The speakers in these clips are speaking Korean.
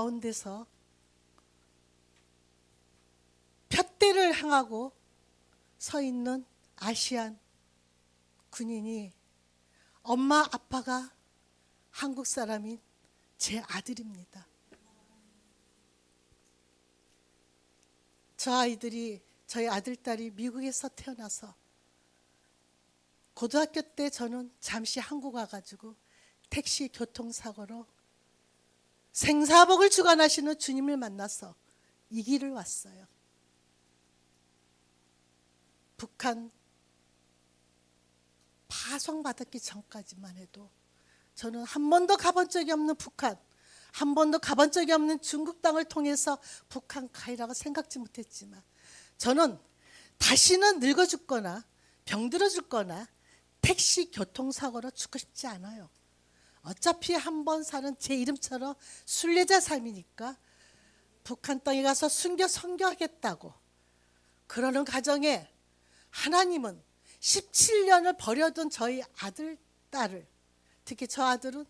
가운데서 푯대를 향하고 서 있는 아시안 군인이 엄마 아빠가 한국 사람인 제 아들입니다. 저희 아들 딸이 미국에서 태어나서 고등학교 때 저는 잠시 한국 와가지고 택시 교통사고로 생사복을 주관하시는 주님을 만나서 이 길을 왔어요. 북한 파송받았기 전까지만 해도 저는 한 번도 가본 적이 없는 북한, 한 번도 가본 적이 없는 중국 땅을 통해서 북한 가이라고 생각지 못했지만 저는 다시는 늙어 죽거나 병들어 죽거나 택시 교통사고로 죽고 싶지 않아요. 어차피 한 번 사는 제 이름처럼 순례자 삶이니까 북한 땅에 가서 순교 선교하겠다고 그러는 가정에 하나님은 17년을 버려둔 저희 아들, 딸을, 특히 저 아들은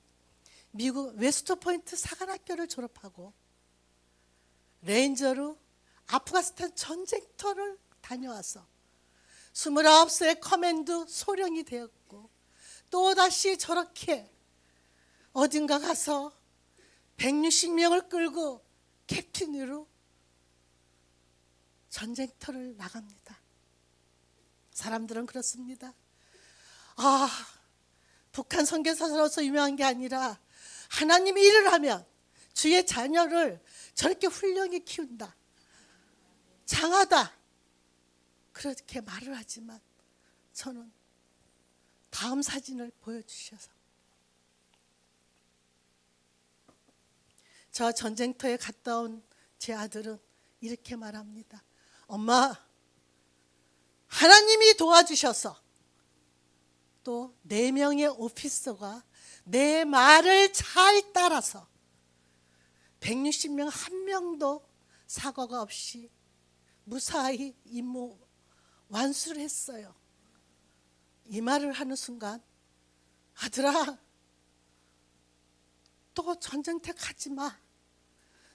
미국 웨스트포인트 사관학교를 졸업하고 레인저로 아프가니스탄 전쟁터를 다녀와서 29세 커맨드 소령이 되었고 또다시 저렇게 어딘가 가서 160명을 끌고 캡틴으로 전쟁터를 나갑니다. 사람들은 그렇습니다. 북한 선교사로서 유명한 게 아니라 하나님이 일을 하면 주의 자녀를 저렇게 훌륭히 키운다, 장하다, 그렇게 말을 하지만 저는 다음 사진을 보여주셔서 저 전쟁터에 갔다 온 제 아들은 이렇게 말합니다. 엄마, 하나님이 도와주셔서 또 4명의 오피서가 내 말을 잘 따라서 160명 한 명도 사고가 없이 무사히 임무 완수를 했어요. 이 말을 하는 순간 아들아, 또 전쟁터에 가지 마.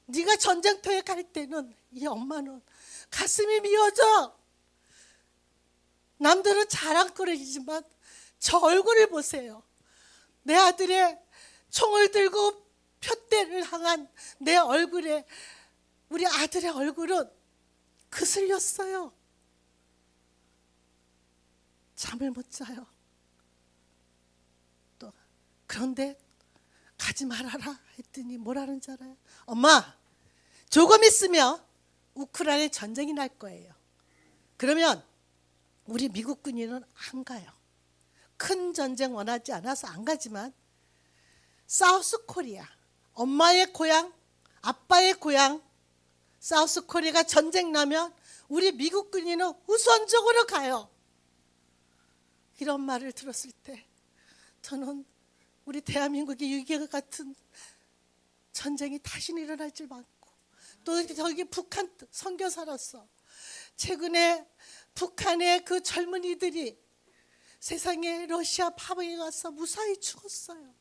네가 전쟁터에 갈 때는 이 엄마는 가슴이 미어져. 남들은 자랑거리지만 저 얼굴을 보세요. 내 아들의 총을 들고 푯대를 향한 내 얼굴에 우리 아들의 얼굴은 그슬렸어요. 잠을 못 자요. 또 그런데 가지 말아라 했더니 뭐라는 줄 알아요? 엄마, 조금 있으면 우크라이나에 전쟁이 날 거예요. 그러면 우리 미국 군인은 안 가요. 큰 전쟁 원하지 않아서 안 가지만 사우스 코리아, 엄마의 고향, 아빠의 고향 사우스 코리아가 전쟁 나면 우리 미국 군인은 우선적으로 가요. 이런 말을 들었을 때 저는 우리 대한민국의 6.25 같은 전쟁이 다시는 일어날 줄 않고 또 저기 북한 선교사로서 최근에 북한의 그 젊은이들이 세상에 러시아 파병에 가서 무사히 죽었어요.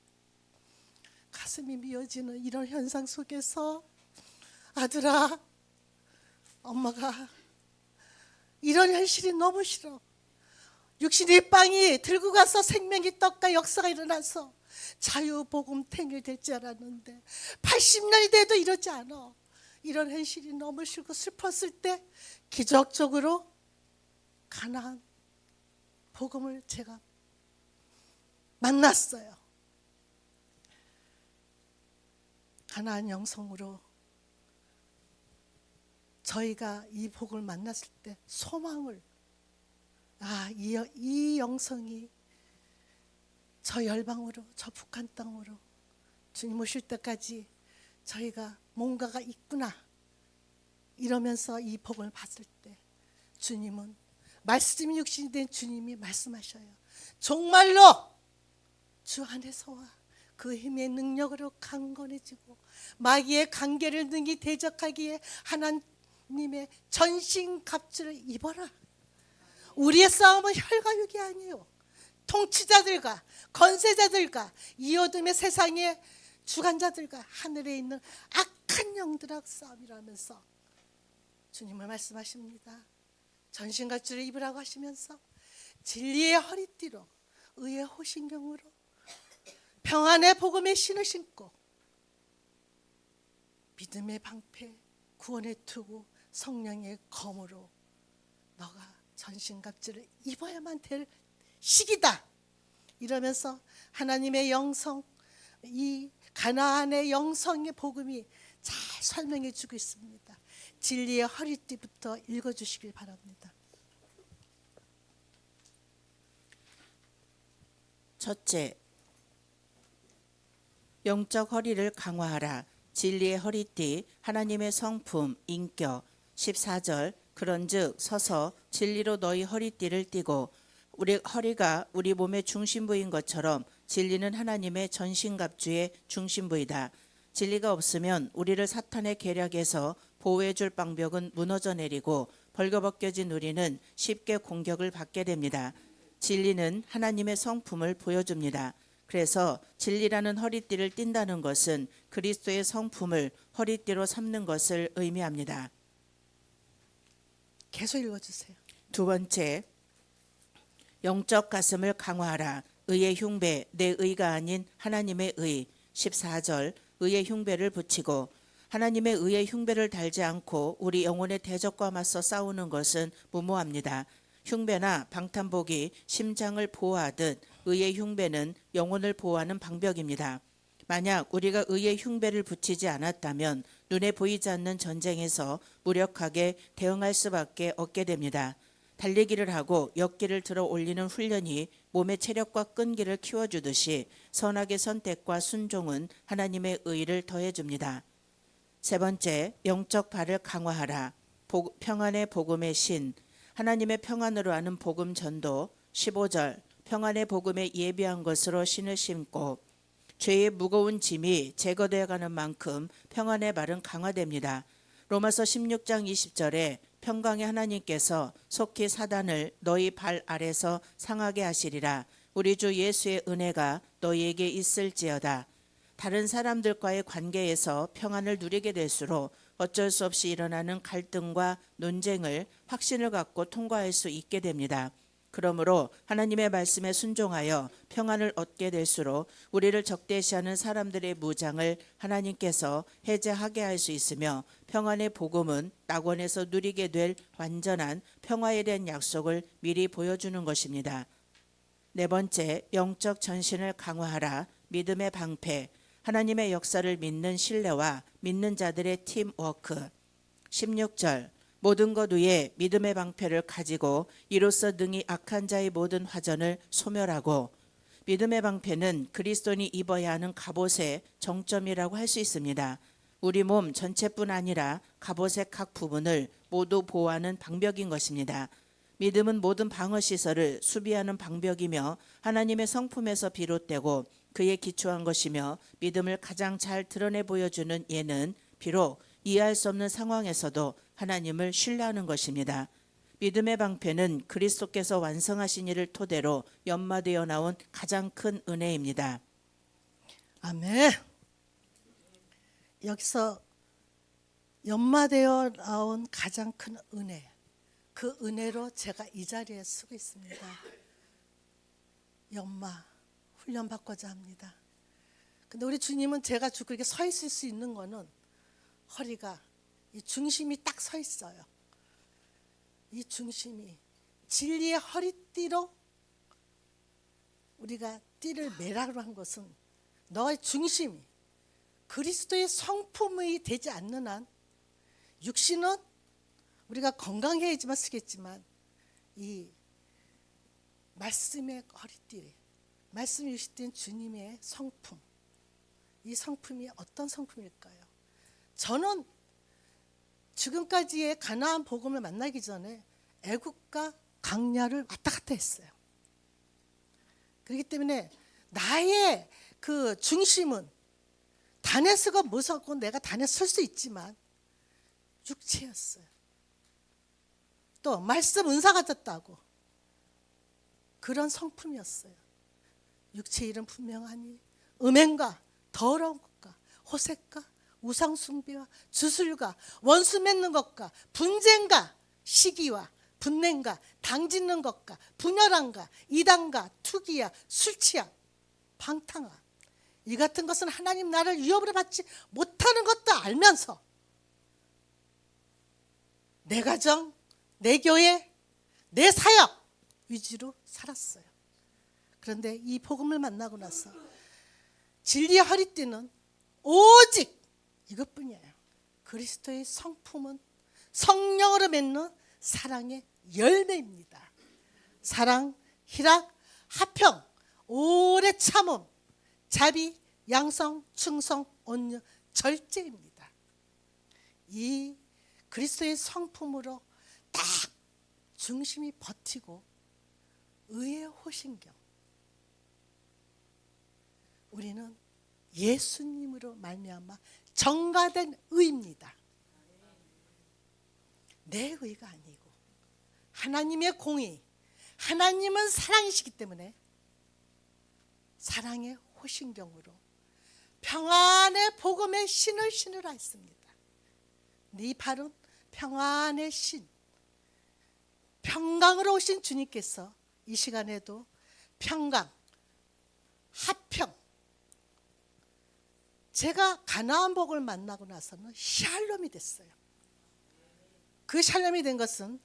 가슴이 미어지는 이런 현상 속에서 아들아, 엄마가 이런 현실이 너무 싫어. 육신의 빵이 들고 가서 생명의 떡과 역사가 일어나서 자유복음탱이 될 줄 알았는데 80년이 돼도 이러지 않아. 이런 현실이 너무 싫고 슬펐을 때 기적적으로 가나안 복음을 제가 만났어요. 가나안 영성으로 저희가 이 복음을 만났을 때 소망을, 이 영성이 저 열방으로, 저 북한 땅으로 주님 오실 때까지 저희가 뭔가가 있구나 이러면서 이 복음을 봤을 때 주님은 말씀이 육신이 된 주님이 말씀하셔요. 정말로 주 안에서와 그 힘의 능력으로 강건해지고 마귀의 관계를 능히 대적하기에 하나님의 전신갑주를 입어라. 우리의 싸움은 혈과 육이 아니에요. 통치자들과 권세자들과 이 어둠의 세상에 주관자들과 하늘에 있는 악한 영들하고 싸움이라면서 주님은 말씀하십니다. 전신갑주를 입으라고 하시면서 진리의 허리띠로 의의 호신경으로 평안의 복음의 신을 신고 믿음의 방패, 구원의 투구, 성령의 검으로 너가 전신갑주를 입어야만 될 시기다. 이러면서 하나님의 영성, 이 가나안의 영성의 복음이 잘 설명해 주고 있습니다. 진리의 허리띠부터 읽어주시길 바랍니다. 첫째, 영적 허리를 강화하라. 진리의 허리띠, 하나님의 성품, 인격. 14절, 그런즉 서서 진리로 너희 허리띠를 띠고, 우리 허리가 우리 몸의 중심부인 것처럼 진리는 하나님의 전신갑주의 중심부이다. 진리가 없으면 우리를 사탄의 계략에서 보호해줄 방벽은 무너져 내리고 벌거벗겨진 우리는 쉽게 공격을 받게 됩니다. 진리는 하나님의 성품을 보여줍니다. 그래서 진리라는 허리띠를 띈다는 것은 그리스도의 성품을 허리띠로 삼는 것을 의미합니다. 계속 읽어주세요. 두 번째, 영적 가슴을 강화하라. 의의 흉배, 내 의가 아닌 하나님의 의. 14절, 의의 흉배를 붙이고. 하나님의 의의 흉배를 달지 않고 우리 영혼의 대적과 맞서 싸우는 것은 무모합니다. 흉배나 방탄복이 심장을 보호하듯 의의 흉배는 영혼을 보호하는 방벽입니다. 만약 우리가 의의 흉배를 붙이지 않았다면 눈에 보이지 않는 전쟁에서 무력하게 대응할 수밖에 없게 됩니다. 달리기를 하고 역기를 들어 올리는 훈련이 몸의 체력과 끈기를 키워주듯이 선악의 선택과 순종은 하나님의 의를 더해줍니다. 세 번째, 영적 발을 강화하라. 평안의 복음의 신, 하나님의 평안으로 하는 복음 전도. 15절, 평안의 복음에 예비한 것으로 신을 신고. 죄의 무거운 짐이 제거되어 가는 만큼 평안의 발은 강화됩니다. 로마서 16장 20절에 평강의 하나님께서 속히 사단을 너희 발 아래서 상하게 하시리라. 우리 주 예수의 은혜가 너희에게 있을지어다. 다른 사람들과의 관계에서 평안을 누리게 될수록 어쩔 수 없이 일어나는 갈등과 논쟁을 확신을 갖고 통과할 수 있게 됩니다. 그러므로 하나님의 말씀에 순종하여 평안을 얻게 될수록 우리를 적대시하는 사람들의 무장을 하나님께서 해제하게 할 수 있으며 평안의 복음은 낙원에서 누리게 될 완전한 평화에 대한 약속을 미리 보여주는 것입니다. 네 번째, 영적 전신을 강화하라. 믿음의 방패, 하나님의 역사를 믿는 신뢰와 믿는 자들의 팀워크. 16절, 모든 것 위에 믿음의 방패를 가지고 이로써 능히 악한 자의 모든 화전을 소멸하고. 믿음의 방패는 그리스도인이 입어야 하는 갑옷의 정점이라고 할 수 있습니다. 우리 몸 전체뿐 아니라 갑옷의 각 부분을 모두 보호하는 방벽인 것입니다. 믿음은 모든 방어 시설을 수비하는 방벽이며 하나님의 성품에서 비롯되고 그에 기초한 것이며 믿음을 가장 잘 드러내 보여주는 예는 비록 이해할 수 없는 상황에서도 하나님을 신뢰하는 것입니다. 믿음의 방패는 그리스도께서 완성하신 일을 토대로 연마되어 나온 가장 큰 은혜입니다. 아멘. 여기서 연마되어 나온 가장 큰 은혜, 그 은혜로 제가 이 자리에 서고 있습니다. 연마 훈련 받고자 합니다. 근데 우리 주님은 제가 죽고 이렇게 서 있을 수 있는 거는 허리가 이 중심이 딱 서 있어요. 이 중심이 진리의 허리띠로 우리가 띠를 매라고 한 것은 너의 중심이 그리스도의 성품이 되지 않는 한 육신은 우리가 건강해야지만 쓰겠지만 이 말씀의 허리띠, 말씀이 유시된 주님의 성품, 이 성품이 어떤 성품일까요? 저는 지금까지의 가나안 복음을 만나기 전에 애국과 강야를 왔다 갔다 했어요. 그렇기 때문에 나의 그 중심은 다네스가 무섭고 내가 단에 설 수 있지만 육체였어요. 또 말씀 은사 가졌다고 그런 성품이었어요. 육체 일은 분명하니 음행과 더러운 호색과 우상숭배와 주술과 원수 맺는 것과 분쟁과 시기와 분냄과 당짓는 것과 분열함과 이단과 투기야 술취야 방탕아 이 같은 것은 하나님 나를 위협으로 받지 못하는 것도 알면서 내 가정, 내 교회, 내 사역 위주로 살았어요. 그런데 이 복음을 만나고 나서 진리의 허리띠는 오직 이것뿐이에요. 그리스도의 성품은 성령으로 맺는 사랑의 열매입니다. 사랑, 희락, 화평, 오래 참음, 자비, 양성, 충성, 온유, 절제입니다. 이 그리스도의 성품으로 딱 중심이 버티고 의의 호신경 우리는 예수님으로 말미암아 정가된 의입니다. 내 의가 아니고 하나님의 공의 하나님은 사랑이시기 때문에 사랑의 호신경으로 평안의 복음의 신을 신으라 했습니다. 네 발은 평안의 신 평강으로 오신 주님께서 이 시간에도 평강 화평 제가 가나안 복을 만나고 나서는 샬롬이 됐어요. 그 샬롬이 된 것은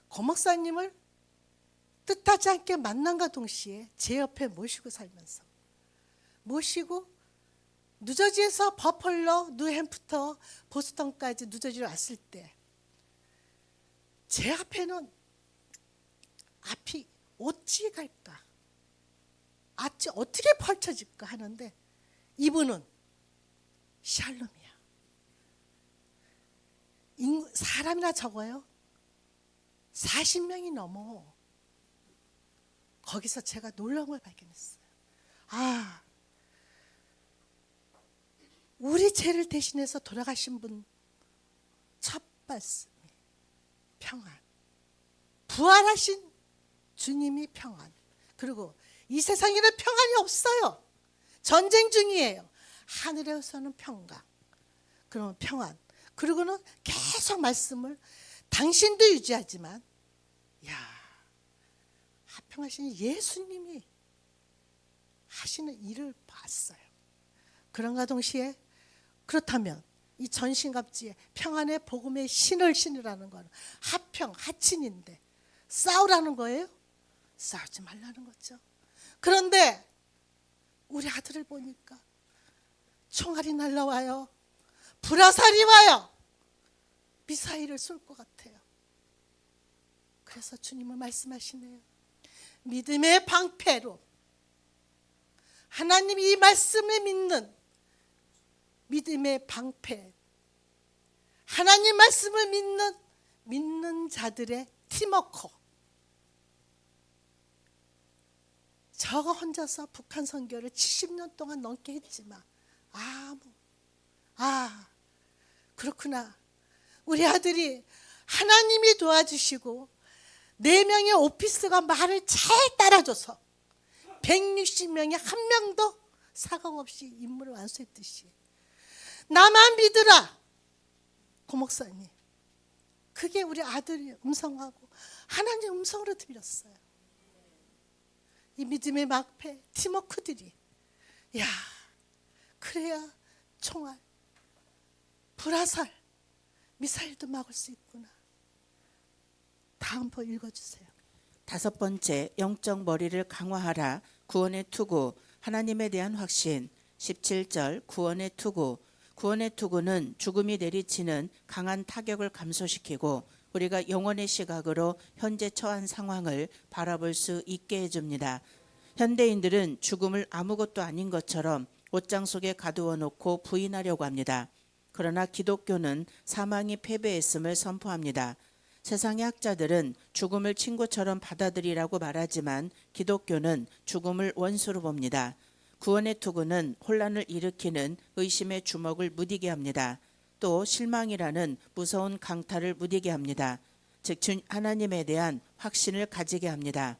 고 목사님을 뜻하지 않게 만남과 동시에 제 옆에 모시고 살면서 모시고 뉴저지에서 버펄러, 뉴햄프터, 보스턴까지 뉴저지로 왔을 때 제 앞에는 앞이 어찌 갈까? 앞이 어떻게 펼쳐질까 하는데 이분은 샬롬이야. 사람이나 적어요. 40명이 넘어. 거기서 제가 놀라운 걸 발견했어요. 아, 우리 죄를 대신해서 돌아가신 분 첫 말씀이 평안. 부활하신 주님이 평안. 그리고 이 세상에는 평안이 없어요. 전쟁 중이에요. 하늘에서는 평강. 그러면 평안. 그리고는 계속 말씀을 당신도 유지하지만 야 화평하신 예수님이 하시는 일을 봤어요. 그런가 동시에 그렇다면 이 전신갑주에 평안의 복음의 신을 신으라는 거는 화평, 하친인데 싸우라는 거예요? 싸우지 말라는 거죠. 그런데 우리 아들을 보니까 총알이 날라와요. 불화살이 와요. 미사일을 쏠 것 같아요. 그래서 주님은 말씀하시네요. 믿음의 방패로 하나님이 이 말씀을 믿는 믿음의 방패 하나님 말씀을 믿는 자들의 팀워커 저 혼자서 북한 선교를 70년 동안 넘게 했지만 그렇구나. 우리 아들이 하나님이 도와주시고 4명의 오피스가 말을 잘 따라줘서 160명이 한 명도 사각 없이 임무를 완수했듯이 나만 믿으라. 고 목사님 그게 우리 아들의 음성하고 하나님 음성으로 들렸어요. 이 믿음의 막패 팀워크들이 야 그래야 총알 불화살 미사일도 막을 수 있구나. 다음 번 읽어주세요. 5번째, 영적 머리를 강화하라. 구원의 투구, 하나님에 대한 확신. 17절, 구원의 투구. 구원의 투구는 죽음이 내리치는 강한 타격을 감소시키고 우리가 영혼의 시각으로 현재 처한 상황을 바라볼 수 있게 해줍니다. 현대인들은 죽음을 아무것도 아닌 것처럼 옷장 속에 가두어 놓고 부인하려고 합니다. 그러나 기독교는 사망이 패배했음을 선포합니다. 세상의 학자들은 죽음을 친구처럼 받아들이라고 말하지만 기독교는 죽음을 원수로 봅니다. 구원의 투구는 혼란을 일으키는 의심의 주먹을 무디게 합니다. 또 실망이라는 무서운 강타를 무디게 합니다. 즉 하나님에 대한 확신을 가지게 합니다.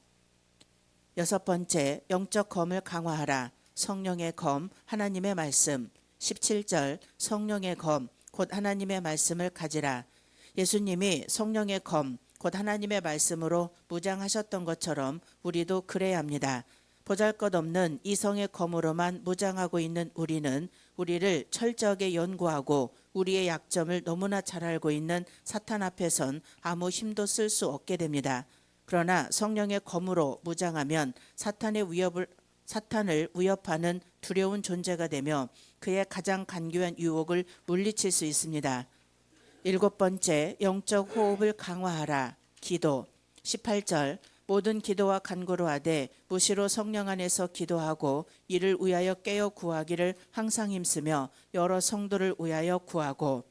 6번째, 영적 검을 강화하라. 성령의 검, 하나님의 말씀. 17절 성령의 검 곧 하나님의 말씀을 가지라. 예수님이 성령의 검 곧 하나님의 말씀으로 무장하셨던 것처럼 우리도 그래야 합니다. 보잘것없는 이성의 검으로만 무장하고 있는 우리는 우리를 철저하게 연구하고 우리의 약점을 너무나 잘 알고 있는 사탄 앞에선 아무 힘도 쓸 수 없게 됩니다. 그러나 성령의 검으로 무장하면 사탄을 위협하는 두려운 존재가 되며 그의 가장 간교한 유혹을 물리칠 수 있습니다. 7번째, 영적 호흡을 강화하라. 기도. 18절 모든 기도와 간구로 하되 무시로 성령 안에서 기도하고 이를 위하여 깨어 구하기를 항상 힘쓰며 여러 성도를 위하여 구하고.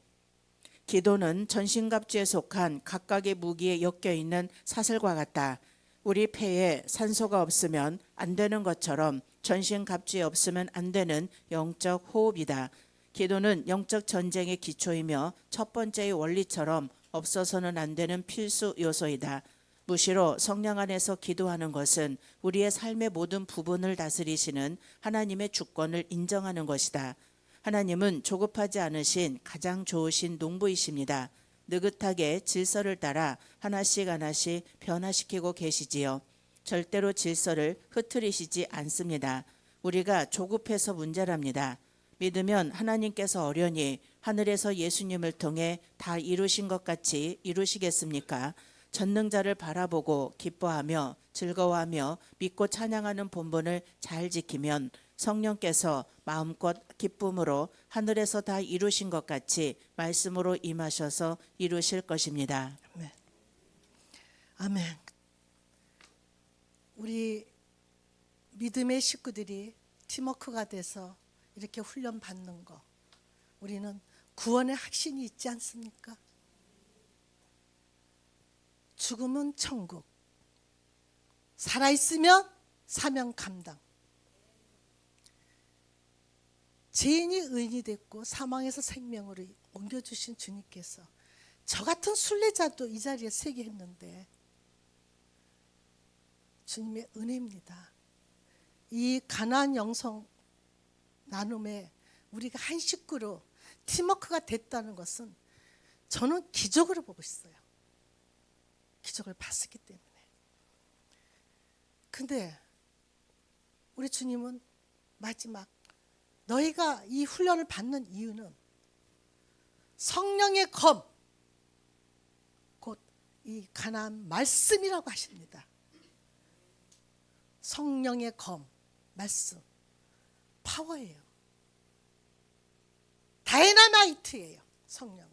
기도는 전신갑주에 속한 각각의 무기에 엮여 있는 사슬과 같다. 우리 폐에 산소가 없으면 안 되는 것처럼 전신갑주에 없으면 안 되는 영적 호흡이다. 기도는 영적 전쟁의 기초이며 첫 번째의 원리처럼 없어서는 안 되는 필수 요소이다. 무시로 성령 안에서 기도하는 것은 우리의 삶의 모든 부분을 다스리시는 하나님의 주권을 인정하는 것이다. 하나님은 조급하지 않으신 가장 좋으신 농부이십니다. 느긋하게 질서를 따라 하나씩 하나씩 변화시키고 계시지요. 절대로 질서를 흐트리시지 않습니다. 우리가 조급해서 문제랍니다. 믿으면 하나님께서 어련히 하늘에서 예수님을 통해 다 이루신 것 같이 이루시겠습니까? 전능자를 바라보고 기뻐하며 즐거워하며 믿고 찬양하는 본분을 잘 지키면 성령께서 마음껏 기쁨으로 하늘에서 다 이루신 것 같이 말씀으로 임하셔서 이루실 것입니다. 아멘. 아멘. 우리 믿음의 식구들이 팀워크가 돼서 이렇게 훈련 받는 거, 우리는 구원의 확신이 있지 않습니까? 죽음은 천국, 살아있으면 사명 감당. 죄인이 의인이 됐고 사망에서 생명으로 옮겨주신 주님께서 저 같은 순례자도 이 자리에 서게 했는데 주님의 은혜입니다. 이 가나안 영성 나눔에 우리가 한 식구로 팀워크가 됐다는 것은 저는 기적으로 보고 있어요. 기적을 봤었기 때문에. 근데 우리 주님은 마지막 너희가 이 훈련을 받는 이유는 성령의 검, 곧 이 가나안 말씀이라고 하십니다. 성령의 검, 말씀, 파워예요. 다이너마이트예요. 성령은.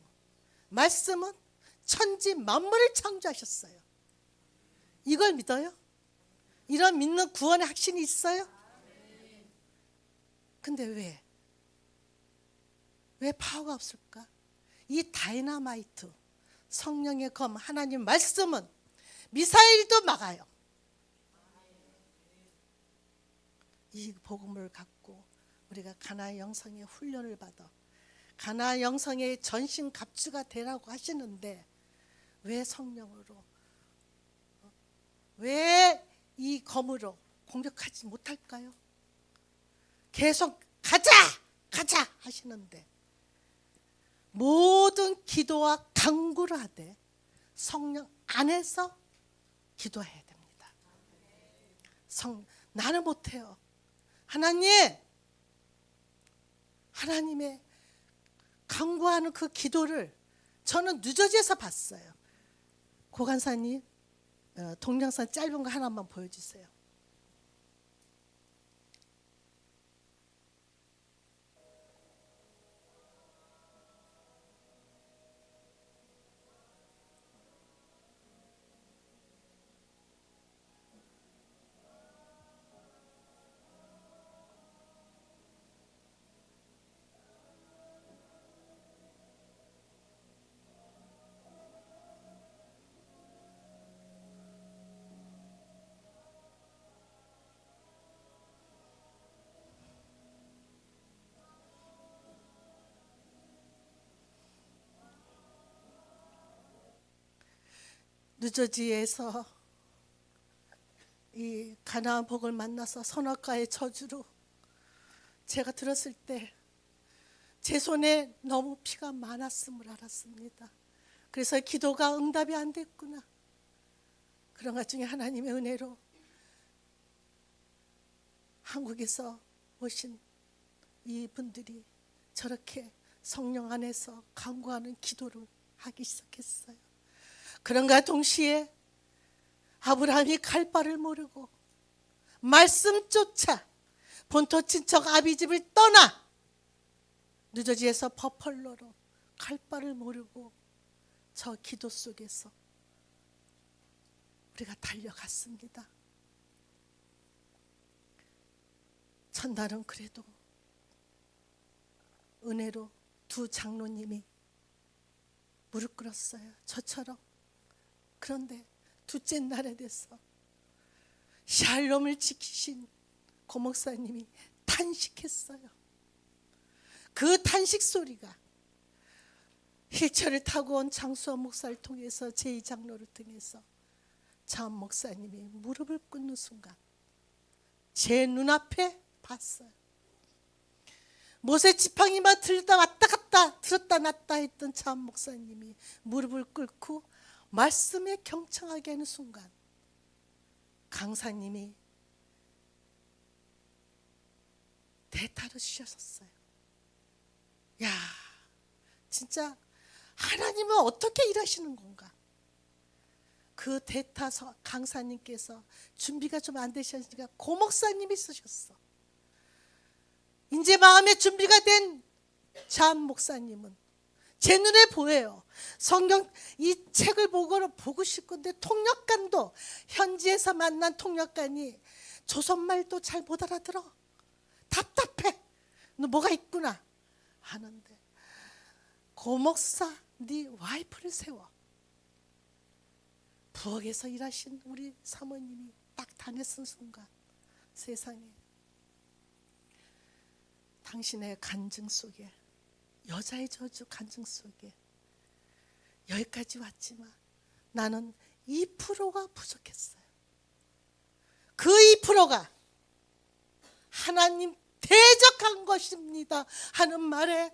말씀은 천지 만물을 창조하셨어요. 이걸 믿어요? 이런 믿는 구원의 확신이 있어요? 근데 왜 파워가 없을까? 이 다이너마이트, 성령의 검, 하나님 말씀은 미사일도 막아요. 이 복음을 갖고 우리가 가나안 영성의 훈련을 받아 가나안 영성의 전신 갑주가 되라고 하시는데 왜 성령으로, 왜 이 검으로 공격하지 못할까요? 계속 가자 하시는데 모든 기도와 간구를 하되 성령 안에서 기도해야 됩니다. 나는 못해요. 하나님의 간구하는 그 기도를 저는 뉴저지에서 봤어요. 고간사님 동영상 짧은 거 하나만 보여주세요. 뉴저지에서 이 가나안 복을 만나서 선악과의 저주로 제가 들었을 때 제 손에 너무 피가 많았음을 알았습니다. 그래서 기도가 응답이 안 됐구나. 그런 것 중에 하나님의 은혜로 한국에서 오신 이분들이 저렇게 성령 안에서 간구하는 기도를 하기 시작했어요. 그런가 동시에 아브라함이 갈 바를 모르고 말씀조차 본토 친척 아비집을 떠나 누저지에서 버펄로로 갈 바를 모르고 저 기도 속에서 우리가 달려갔습니다. 첫날은 그래도 은혜로 두 장로님이 무릎 꿇었어요. 저처럼. 그런데 둘째 날에 돼서 샬롬을 지키신 고 목사님이 탄식했어요. 그 탄식 소리가 휠체어를 타고 온 장수원 목사를 통해서 제2장로를 통해서 장 목사님이 무릎을 꿇는 순간 제 눈앞에 봤어요. 모세 지팡이만 들다 왔다 갔다 들었다 놨다 했던 장 목사님이 무릎을 꿇고 말씀에 경청하게 하는 순간 강사님이 대타로 쉬셨어요. 야, 진짜 하나님은 어떻게 일하시는 건가? 그 대타 강사님께서 준비가 좀 안 되셨으니까 고 목사님이 쓰셨어. 이제 마음의 준비가 된 장 목사님은 제 눈에 보여요. 성경 이 책을 보고 싶은데 통역관도 현지에서 만난 통역관이 조선말도 잘 못 알아들어. 답답해. 너 뭐가 있구나 하는데 고 목사 네 와이프를 세워. 부엌에서 일하신 우리 사모님이 딱 단에 쓴 순간 세상에 당신의 간증 속에 여자의 저주 간증 속에 여기까지 왔지만 나는 2%가 부족했어요. 그 2%가 하나님 대적한 것입니다 하는 말에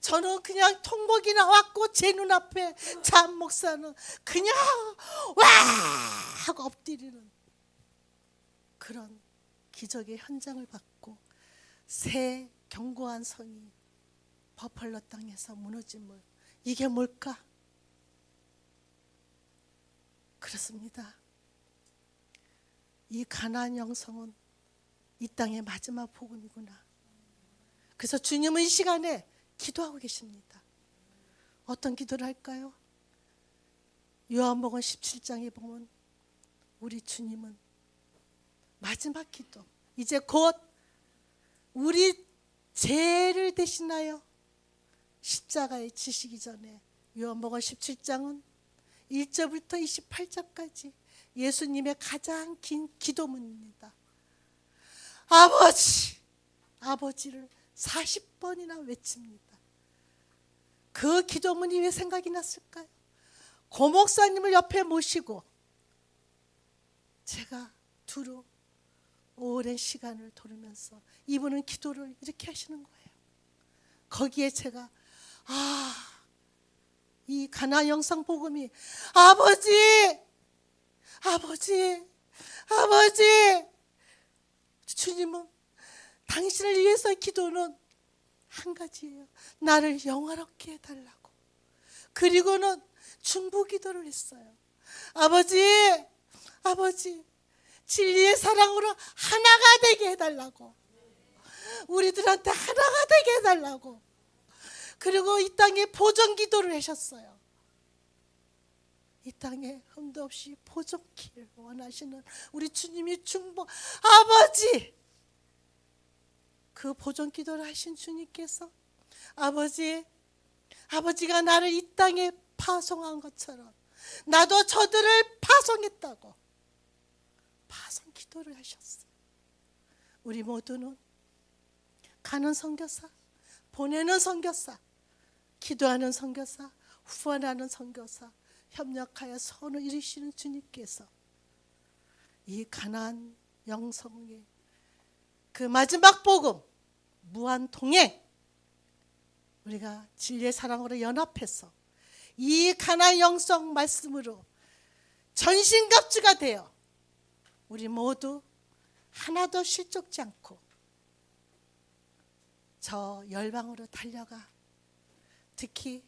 저는 그냥 통곡이 나왔고 제 눈앞에 장 목사는 그냥 와 하고 엎드리는 그런 기적의 현장을 받고 새 견고한 성이 버펄로 땅에서 무너짐을 이게 뭘까? 그렇습니다. 이 가나안 영성은 이 땅의 마지막 복음이구나. 그래서 주님은 이 시간에 기도하고 계십니다. 어떤 기도를 할까요? 요한복음 17장에 보면 우리 주님은 마지막 기도, 이제 곧 우리 죄를 대신하여 십자가에 지시기 전에 요한복음 17장은 1절부터 28절까지 예수님의 가장 긴 기도문입니다. 아버지, 아버지를 40번이나 외칩니다. 그 기도문이 왜 생각이 났을까요? 고 목사님을 옆에 모시고 제가 두루 오랜 시간을 돌으면서 이분은 기도를 이렇게 하시는 거예요. 거기에 제가 이 가나안 영성 복음이 아버지, 아버지, 아버지, 주님은 당신을 위해서 기도는 한 가지예요. 나를 영화롭게 해달라고. 그리고는 중보 기도를 했어요. 아버지, 아버지, 진리의 사랑으로 하나가 되게 해달라고. 우리들한테 하나가 되게 해달라고. 그리고 이 땅에 보존 기도를 하셨어요. 이 땅에 흠도 없이 보존기를 원하시는 우리 주님이 중보. 아버지, 그 보존 기도를 하신 주님께서 아버지, 아버지가 나를 이 땅에 파송한 것처럼 나도 저들을 파송했다고 파송 기도를 하셨어요. 우리 모두는 가는 선교사, 보내는 선교사, 기도하는 선교사, 후원하는 선교사, 협력하여 선을 이루시는 주님께서 이 가나안 영성의 그 마지막 복음 무한 동행 우리가 진리의 사랑으로 연합해서 이 가나안 영성 말씀으로 전신갑주가 되어 우리 모두 하나도 실족지 않고 저 열방으로 달려가, 특히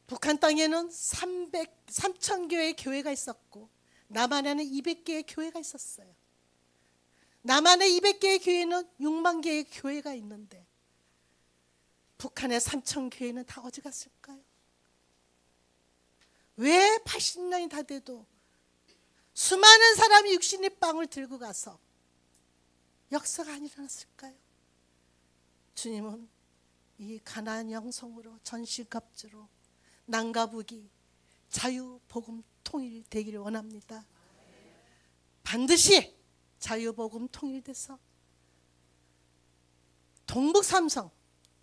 북한 땅에는 3,000개의 교회가 있었고 남한에는 200개의 교회가 있었어요. 남한의 200개의 교회는 6만 개의 교회가 있는데 북한의 3,000교회는 다 어디 갔을까요? 왜 80년이 다 돼도 수많은 사람이 육신의 빵을 들고 가서 역사가 안 일어났을까요? 주님은 이 가나안 영성으로 전시갑주로 남과 북이 자유 복음 통일되기를 원합니다. 반드시 자유 복음 통일돼서 동북 삼성,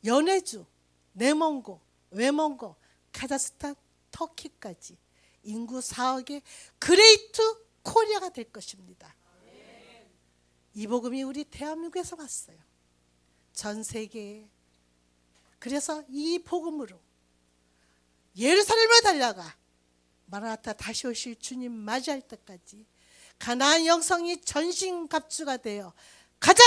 연해주, 내몽고, 외몽고, 카자흐스탄, 터키까지 인구 4억의 그레이트 코리아가 될 것입니다. 이 복음이 우리 대한민국에서 왔어요. 전 세계에. 그래서 이 복음으로 예루살렘으로 달려가 마라나타 다시 오실 주님 맞이할 때까지 가나안 영성이 전신갑주가 되어 가자!